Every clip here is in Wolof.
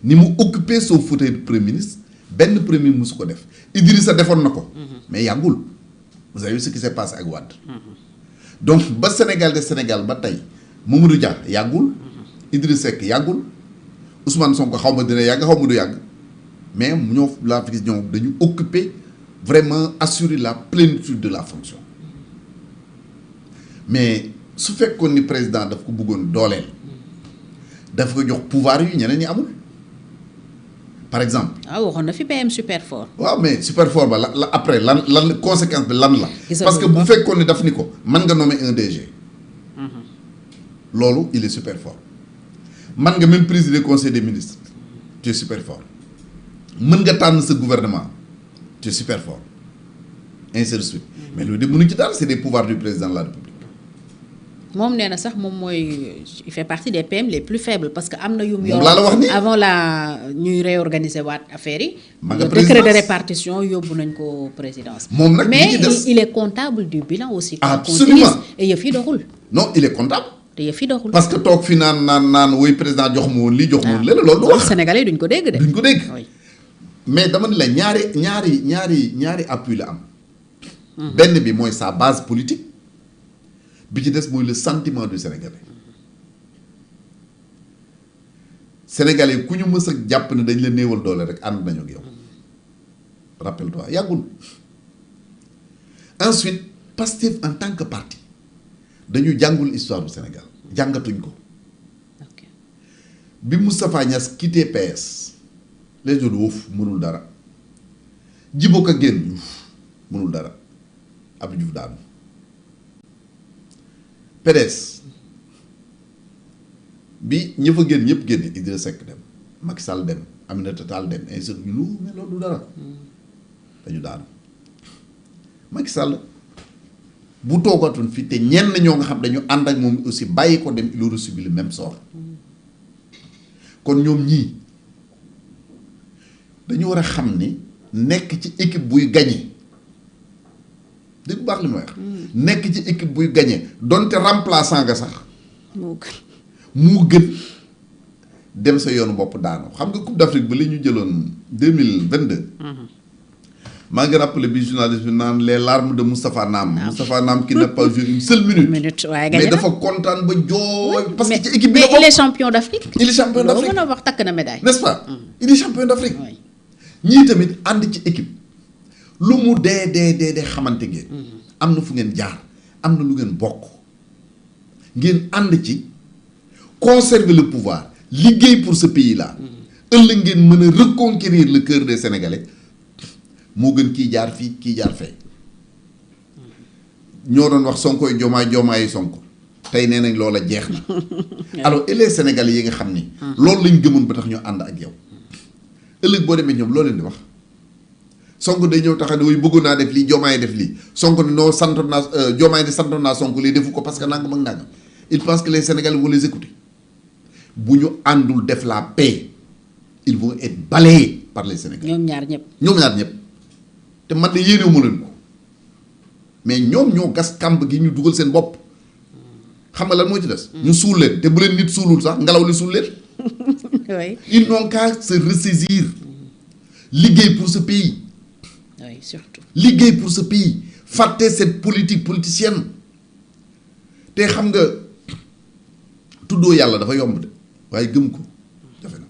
ni mu occuper son fauteuil de premier ministre benn premier ministre musu ko def Idrissa defoon na ko. mais yàggul vous avez vu ce qui s'est passé ak Wade. donc ba Sénégal de Sénégal ba tey Mamadou Dia yàggul. Idrissa Seck yàggul Ousmane Sonko xaw ma dina yàgg xaw ma du yàgg mais ñoo la fi gis ñoom dañu occuper vraiment assurer la plénitude de la fonction mais su fekkoon ni président daf ko bëggoon dooleel daf ko jox pouvoir yu ñeneen ñi amul par exemple. waxoon na fi PM super fort. waaw mais super fort ba la après lan conséquence bi lan la. parce que bu fekkoon ni daf ni ko mën nga nommer un DG. loolu il est super fort. man nga même présider conseil des ministres tu es super fort mën nga tànn sa gouvernement tu es super fort ainsi de suite mais loolu de mënu ci daal c'est des pouvoirs du président de la République. moom nee na sax moom mooy il fait partie des PM les plus faibles parce que am na yu mu moom laa la wax nii avant la ñuy réorganiser waat affaire yi. ma nga décret de répartition yóbbu nañ ko présidence. moom nag mais il est comptable du bilan aussi. absolument et yëf yi doxul. non il est comptable. te yëf yi doxul. parce que toog fi naan woy président jox ma woon lii jox ma woon leneen loolu du wax. Sénégalais duñ ko dégg de. duñ ko dégg. oui. mais dama ne la ñaari appui la am. benn bi mooy sa base politique. bi ci des mooy le sentiment du Sénégalais. Sénégalais ku ñu mës a jàpp ne dañ la néewal doole rek ànd nañu ak yow. rappelle-toi yàggul. ensuite Pastef en tant que parti dañu jàngul histoire du Sénégal jàngatuñ ko. bi Moustapha Niasse quitté PS les jours woof mënul dara Djibo Ka génn mënul dara Abdou Diouf daanu. PDS bi ñë fa génn ñëpp génne Idrissa Seck dem Macky Sall dem Aminata Tall dem ainsi de suite mais loolu du dara dañu daanu Macky Sall bu toogatoon fii te ñenn ñoo nga xam dañu ànd ak moom aussi bàyyi ko dem il aurait subi le même sort kon ñoom ñii dañu war a xam ni nekk ci équipe buy gagné. dégg bu baax li ma wax. nekk ci équipe buy gagné donte remplaçant nga sax. moo gën dem sa yoonu bopp daanu xam nga Coupe d'Afrique ba li ñu jëloon 2022. maa ngi rappelé bi journaliste bi naan les larmes de Moustapha Nam. Moustapha Nam qui n'a pas joué une seule minute. mais dafa kontaan ba jooy. parce que ci équipe bi la bokk mais il est champion d'Afrique. il est champion d'Afrique mën a wax takk na médaille. n'est-ce pas. il est champion d'Afrique. ñii tamit ànd ci équipe. lu mu dee xamante ngeen. am na fu ngeen jaar am na lu ngeen bokk ngeen ànd ci conserver le pouvoir liggéey pour ce pays là. ëllëg ngeen mën a reconquérir le cœur des Sénégalais moo gën kii jaar fii kii jaar fee. ñoo doon wax Sonkoy Diomaye Sonko tey nee nañ loola jeex na. alors et les Sénégalais yi nga xam ni. loolu lañ gëmoon ba tax ñu ànd ak yow ëllëg boo demee ñoom loo leen di wax. Sonko day ñëw taxa ne woy bëggoon naa def lii Diomaye def lii Sonko ne non santoon naa Diomaye ne santoon naa Sonko lii defu ko parce que nangam ak nangam il pense que les Sénégalais vont les écouter bu ñu àndul def la paix ils vont être balayés par les Sénégalais. ñoom ñaar ñëpp. te man de yéenewu ma leen ko mais ñoom ñoo gas kàmb gi ñu dugal seen bopp xam nga lan moo ci des. ñu suul leen te bu leen nit suulul sax ngelaw li suul leen. oui. ils n'ont qu'à se ressaisir liggéey pour ce pays. oui surtout. liggéey pour ce pays fàtte cette politique politicienne te xam nga tuddoo yàlla dafa yomb de waaye gëm ko jafe na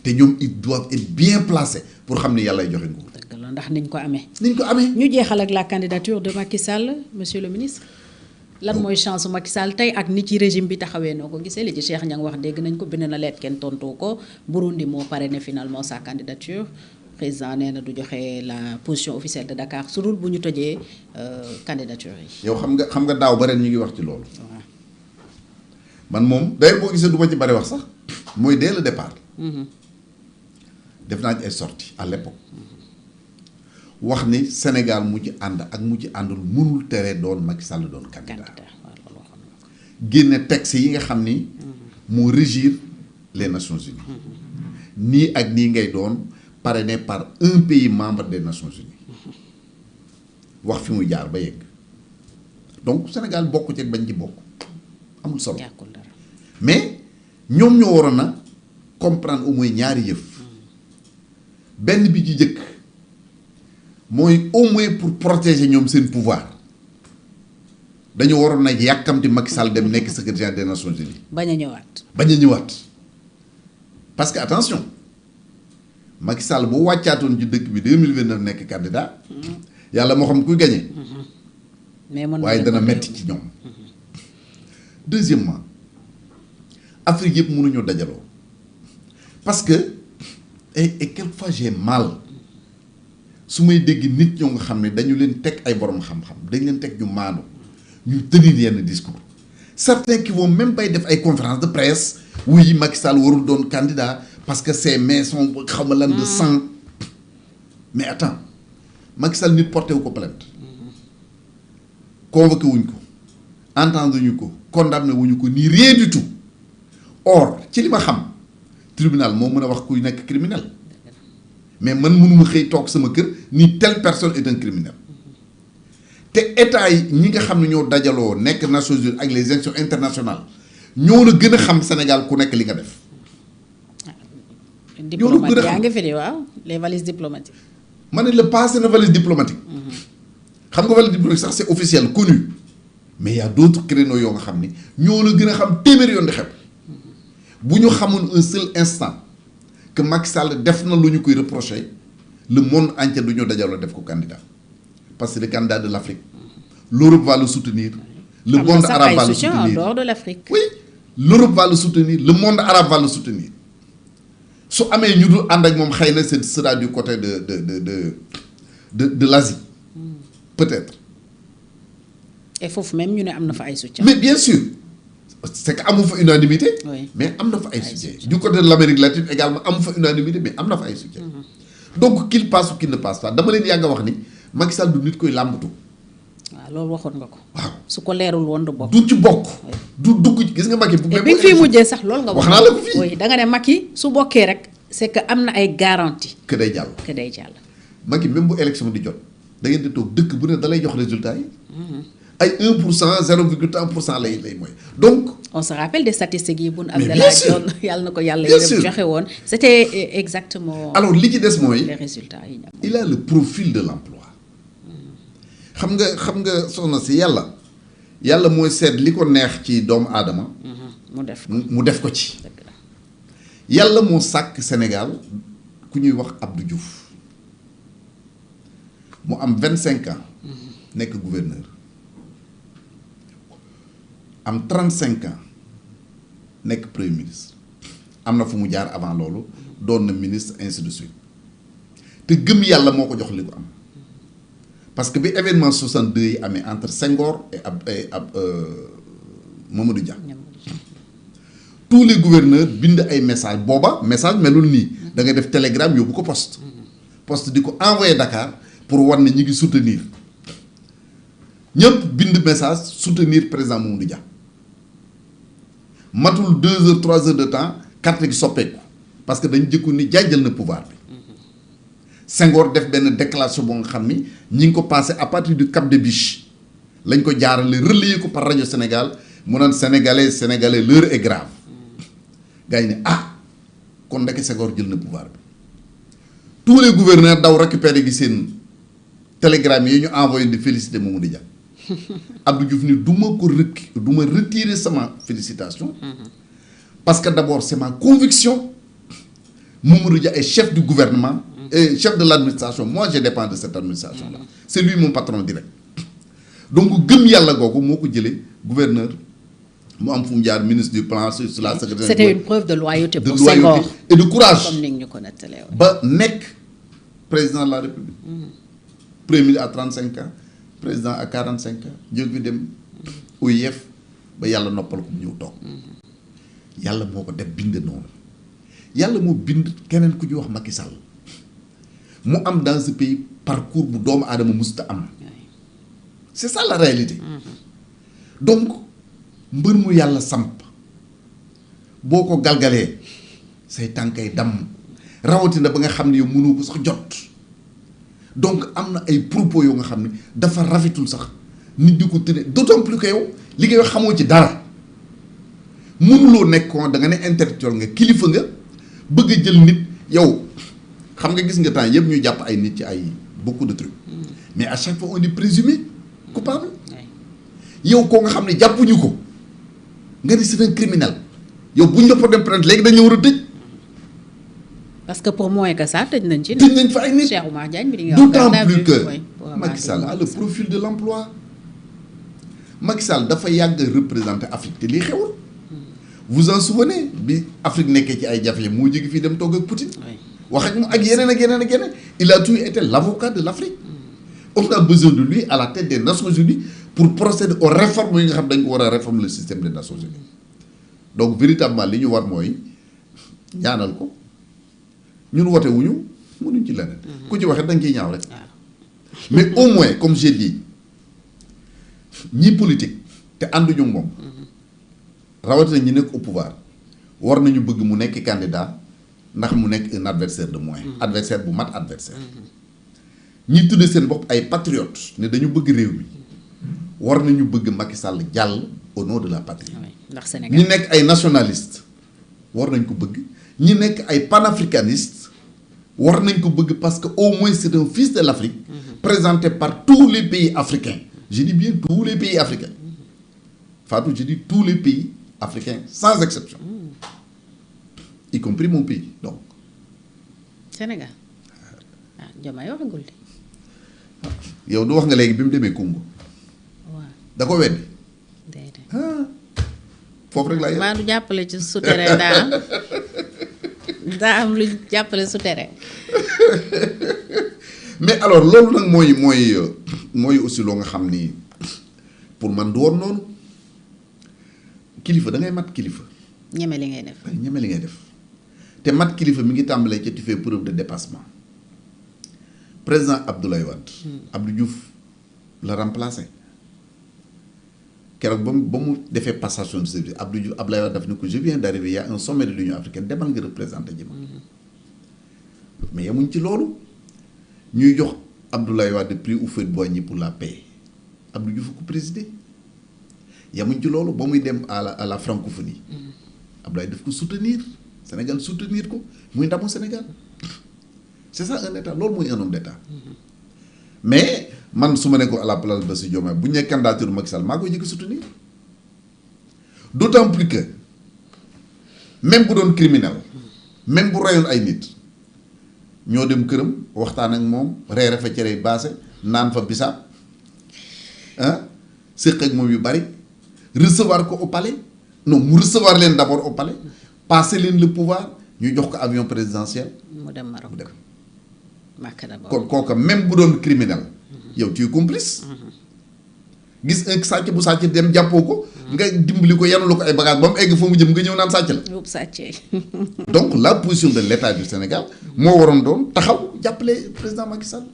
te ñoom ils doivent être bien placés pour xam ne yàlla joxe nguur. dëgg la ndax niñ ko amee. ñu jeexal ak la candidature de Macky Sall monsieur le ministre. lan mooy chance Macky Sall tey ak ni ci régime bi taxawee noo ko gisee li ci Cheikh Niang wax dégg nañ ko bind na leet kenn tontu ko Burundi moo parrainé finalement sa candidature. président nee na du joxe la position officielle de Dakar su dul bu ñu tëjee candidature yi. yow xam nga daaw ba ren ñu ngi wax ci loolu. man moom d'ailleurs boo gisee du ma ci bari wax sax mooy dès le départ. def naa ci ay sorties à l'époque wax ni Sénégal mu ci ànd ak mu ci àndul mënul tere doon Macky Sall doon candidat. génne texte yi nga xam ni. moo régir les Nations Unies. nii ak nii ngay doon. parrainé par un pays membre des Nations Unies wax fi muy jaar ba yegg donc Sénégal bokk ci bañ ci bokk amul solo mais ñoom ñoo waroon a comprendre au moins ñaari yëf benn bi ci jëkk mooy au moins pour protéger ñoom seen pouvoir dañu waroon na yàkkamti Macky Sall dem nekk secrétaire des Nations Unies. bañ a ñëwaat parce que attention Macky Sall bu wàccaatoon ci dëkk bi 2029 nekk candidat yàlla moo xam kuy gagné. mais mën waaye dana metti ci ñoom. deuxièmement Afrique yëpp mënuñoo dajaloo parce que et quelquefois j'ai mal su may dégg nit ñoo nga xam ne dañu leen teg ay borom xam-xam dañ leen teg ñu maanu ñu tenir yenn discours certains qui vont même bay def ay conférences de presse oui Macky Sall warul doon candidat parce que ses mains sont xaw ma lan de sang mais attends Macky Sall nit porté wu ko plainte convoqué wuñ ko entendre ñu ko condamné wuñu ko ni rien du tout or ci li ma xam tribunal moo mën a wax kuy nekk criminel mais man mënuma xëy toog sama kër ni telle personne est un criminel te état yi ñi nga xam ne ñoo dajaloo nekk Nations Unies ak les institutions internationales ñoo la gën a xam Sénégal ku nekk li nga def. ñoo la gën a xam yaa ngi fi de waaw les valises diplomatiques. ma ne la passé na valise diplomatique. xam nga valise diplomatique sax c'est officiel connu mais il y a d'autres créneaux yoo nga xam ni ñoo la gën a xam téeméer yoon di xew bu ñu xamoon un seul instant que Macky Sall def na lu ñu koy reprocher le monde entier du ñu dajaloo def ko candidat parce que le candidat de l'Afrique l'Europe va le soutenir. le monde arabe va le soutenir en dehors de l'Afrique. oui l'Europe va le soutenir le monde arabe va le soutenir su amee ñu dul ànd ak moom xëy na ce sera du côté de l'Asie peut-être. et foofu même ñu ne am na fa ay soutien. mais bien sûr c'est que amu fa unanimité. oui mais am na fa ay soutien. du côté de l'Amérique latine également amu fa unanimité mais am na fa ay soutien. donc qu'il passe ou qu'il ne passe pas dama leen yàgg a wax ni Macky Sall du nit koy làmbatu. waaw loolu waxoon nga ko. waaw su ko leerul woon du bokk. du ci bokk. du dugg gis nga Macky. bu bi nga fii mujjee sax loolu nga. wax naa la ko fii oui da nga ne Macky su bokkee rek c'est que am na ay garantie. que day jàll. que day jàll. Macky même bu élection di jot da ngeen di toog dëkk bu ne da lay jox résultat yi. ay 1% 0,1% lay mooy donc. on se rappelle des statistiques yi bu nu mais bien sûr yàlla na ko yàlla bien yërëm sûr joxe woon c'était exactement. alors li ci des mooy les résultats yi ñu am. il a le profil de l'emploi xam nga soxna si yàlla mooy seet li ko neex ci doomu aadama. mu def ko ci. yàlla moo sàkk Sénégal ku ñuy wax Abdou Diouf mu am 25 ans nekk gouverneur am 35 ans nekk premier ministre am na fu mu jaar avant loolu doon na ministre ainsi de suite te gëm yàlla moo ko jox li ko am parce que bi événement 62 yi amee entre Senghor et Mamadou Dia tous les gouverneurs bind ay message booba message melul nii da ngay def télégramme yóbbu ko poste di ko envoyé Dakar pour war ne ñi ngi soutenir ñëpp bind message soutenir président Mamadou Dia matul 2 heures 3 heures de temps carte gi soppeeku parce que dañ jëkku ni jàjjal na pouvoir bi Senghor def benn déclaration boo nga xam ni ñi ngi ko passé à partir du Cap des Biches lañ ko jaarale relayer ko par rajo Sénégal mu naan sénégalais l'heure est grave gars yi ne kon ndeke Senghor jël na pouvoir bi tous les gouverneurs daw récupérer gi seen télégramme yi ñu envoyé di féliciter Mamadou Dia Abdou Diouf ni du ma retirer sama félicitation parce que d'abord c'est ma conviction Mamadou Dia est chef du gouvernement et chef de l'administration moi je dépends de cette administration là c'est lui mon patron direct donc gëm yàlla googu moo ko jëlee gouverneur mu am fu mu jaar ministre du plan sur la secrétaire. C'était une preuve de loyauté pour Senghor et de courage comme ni ñu ko nettalee ba nekk président de la République premier ministre à 35 ans président à 45 ans jóg bi dem OIF ba yàlla noppal ko mu ñëw toog yàlla moo ko def bind noonu yàlla moo bind keneen ku ñuy wax Macky Sall mu am dans ce pays parcours bu doomu aadama musuta am c'est ça la réalité donc mbër mu yàlla samp boo ko galgalee say tànkay damm rawatina ba nga xam ne yow mënoo ko sax jot donc am na ay propos yoo nga xam ne dafa rafetul sax nit di ko tëne d'autant plus que yow li ngay wax xamoo ci dara mënuloo nekkoon da nga ne intellectuel nga kilifa nga bëgg a jël nit yow xam nga gis nga temps yëpp ñu jàpp ay nit ci ay beaucoup de trucs mais à chaque fois on est présumé coupable yow koo nga xam ne jàppuñu ko nga ni c'est un criminel yow buñ la porté plainte léegi dañu war a tëj. parce que pour moins que ça tëj nañ ci. tëj nañ fa ay nit Cheikh Oumar Diagne bi di nga d'autant plus que Macky Sall a le profil de l'emploi. Macky Sall dafa yàgg représenter Afrique te lii xewul. vous en souvenez bi Afrique nekkee ci ay jafe moo jóge fii dem togg ak Poutine. wax ak moom ak yeneen ak yeneen ak yeneen il a toujours été l'avocat de l'Afrique. on a besoin de lui à la tête des Nations Unies pour procéder aux réformes yi nga xam dañ ko war a réformer le système des Nations Unies donc véritablement li ñu war mooy ñaanal ko ñun wote wuñu mënuñ ci leneen. ku ci waxee da nga ciy ñaaw rek. mais au moins comme j'ai dit ñi politique te ànduñu moom. rawatina ñi nekk au pouvoir war nañu bëgg mu nekk candidat ndax mu nekk un adversaire de moins. adversaire bu mat adversaire. ñi tudde seen bopp ay patriotes ne dañu bëgg réew mi war nañu bëgg Macky Sall jàll au nom de la patrie. ndax Sénégal ñi nekk ay nationalistes war nañ ko bëgg ñi nekk ay panafricanistes war nañ ko bëgg parce que au moins c'est un fils de l'Afrique. présenté par tous les pays africains. je dis bien tous les pays africains. Fatou, je dis tous les pays africains sans exception. Y compris mon pays donc. Sénégal ah Diomaye waxagul de. yow du wax nga léegi bi mu demee Congo. waaw da ko weddi. déedéet. foofu rek laa yem. maa du jàppale ci souterrain daa am lu jàppale souterrain. mais alors loolu nag mooy aussi loo nga xam ni pour man du woon noonu kilifa da ngay mat kilifa. ñeme li ngay def. ñeme li ngay def te mat kilifa mi ngi tàmbalee ca tu fais preuve de dépassement président Abdoulaye Wade. Abdou Diouf la remplacé keroog ba mu defee passation de service Abdou Diouf Abdoulaye Wade daf ne ko je viens d'arriver il y a un sommet de l'Union africaine demal nga représenté ji ma mais yemuñ ci loolu ñuy jox Abdoulaye Wade prix Houphouët-Boigny pour la paix Abdou Diouf ko présidé yemuñ ci loolu ba muy dem à la francophonie Abdoulaye daf ko soutenir Sénégal soutenir ko muy ndamu Sénégal c'est ça un état loolu mooy un homme d'état mais man su ma ne ko à la place de Bassirou Diomaye bu ñu nee candidature Macky Sall maa koy njëkk soutenir d'autant plus que même bu doon criminel même bu rayoon ay nit ñoo dem këram waxtaan ak moom reere fa cere baase naan fa bisaab séq ak moom yu bari recevoir ko au palais non mu recevoir leen d'abord au palais passer leen le pouvoir ñu jox ko avion présidentiel mu dem Maroc mu dem Makka d'abord. kon kooka même bu doon criminel yow tu es complice gis un sàcc bu sàcc dem jàppoo ko nga dimbali ko yanulu ko ay bagages ba mu egg fa mu jëm nga ñëw naan sàcc la yóbbu sàccee. donc la position de l'État du Sénégal moo waroon doon taxaw jàppale président Macky Sall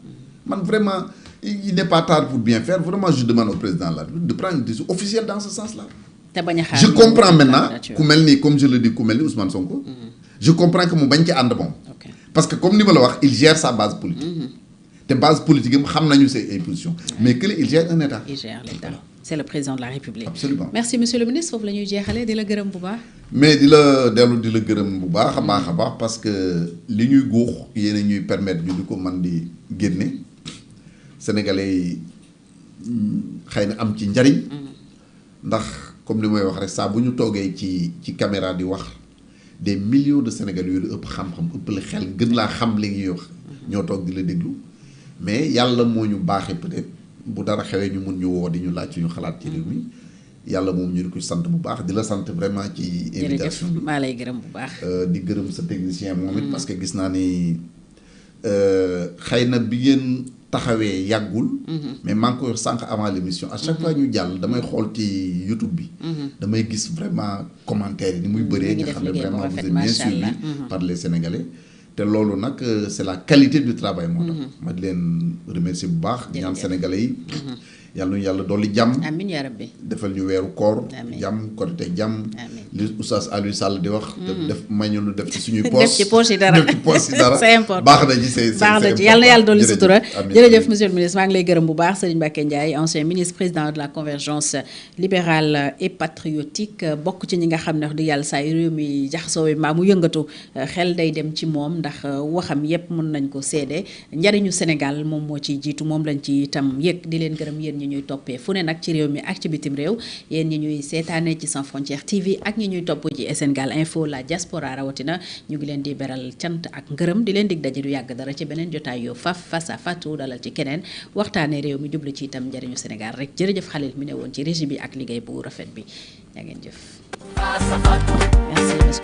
man vraiment il n'est pas tard pour bien faire vraiment je demande au président là de prendre une décision officielle dans ce sens-là. te bañ a xaar je comprends maintenant ku mel ni comme je le dis ku mel ni Ousmane Sonko. je comprends que mu bañ ci ànd moom. parce que comme ni ma la wax il gère sa base politique. te base politique am xam nañu ses positions. mais que il gère un État. il gère l'État. c'est le président de la République. absolument merci monsieur le ministre foofu la ñuy jeexalee di la gërëm bu baax. mais di la dellu di la gërëm bu baax a baax a baax parce que li ñuy góox yéen a ñuy permettre ñu di ko man di génne sénégalais yi xëy na am ci njariñ ndax comme li may wax rek saa bu ñu toogee ci caméra di wax des millions de sénégalais yu la ëpp xam-xam ëpp la xel gën laa xam li ñuy wax ñoo toog di la déglu mais yàlla moo ñu baaxee peut-être bu dara xewee ñu mun ñu woo di ñu laaj suñu xalaat ci réew mi yàlla moom ñu di ko sant bu baax di la sant vraiment ci invitation bi maa lay gërëm bu baax di gërëm sa technicien moom it parce que gis naa ni xëy na bi ngeen taxawee yàggul mais maa ngi koy wax sànq avant l'émission à chaque fois ñu jàll damay xool ci YouTube bi damay gis vraiment commentaires yi ni muy bëree nga xam ne vraiment vous êtes bien suivi par les Sénégalais te loolu nag c'est la qualité du travail moo tax ma di leen remercier bu baax ñaan Sénégalais yi yàlla nañu yàlla dolli jàmm amiin yaa rabbi defal ñu weeru koor jàmm korite jàmm li Oustaz Aliou Sall di wax. def may ñu lu def ci suñuy poche. def ci poche yi dara def ci poche yi dara. c'est important baax na ci c'est baax na ci yàlla na yàlla dolli sutura. jërëjëf monsieur le ministre maa ngi lay gërëm bu baax Serigne Mbacké Ndiaye ancien ministre président de la convergence libérale et patriotique bokk ci ñi nga xam ne wax dëgg yàlla saa yu réew mi jaxasoo wi maa mu yëngatu xel day dem ci moom ndax waxam yépp mën nañ ko seede njariñu Sénégal moom moo ciy jiitu moom lañ ci itam yëg di leen gërëm yéen ñi ñuy toppee fu ne nag ci réew mi ak ci bitim réew yéen ñi ñuy seetaane ci Sans Frontières TV ak ñi ñuy topp ci Sénégal Info la diaspora rawatina ñu ngi leen di beral cant ak ngërëm di leen dig daje du yàgg dara ci beneen jotaay yoo face à face dalal ci keneen waxtaane réew mi jublu ci itam njariñu Sénégal rek jërëjëf Khalil mi ne woon ci régie bi ak liggéey bu rafet bi yaa ngeen jëf. Merci monsieur.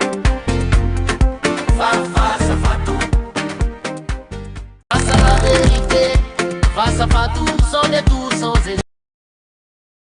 Face à la vérité, face à Fatou, sans détour, sans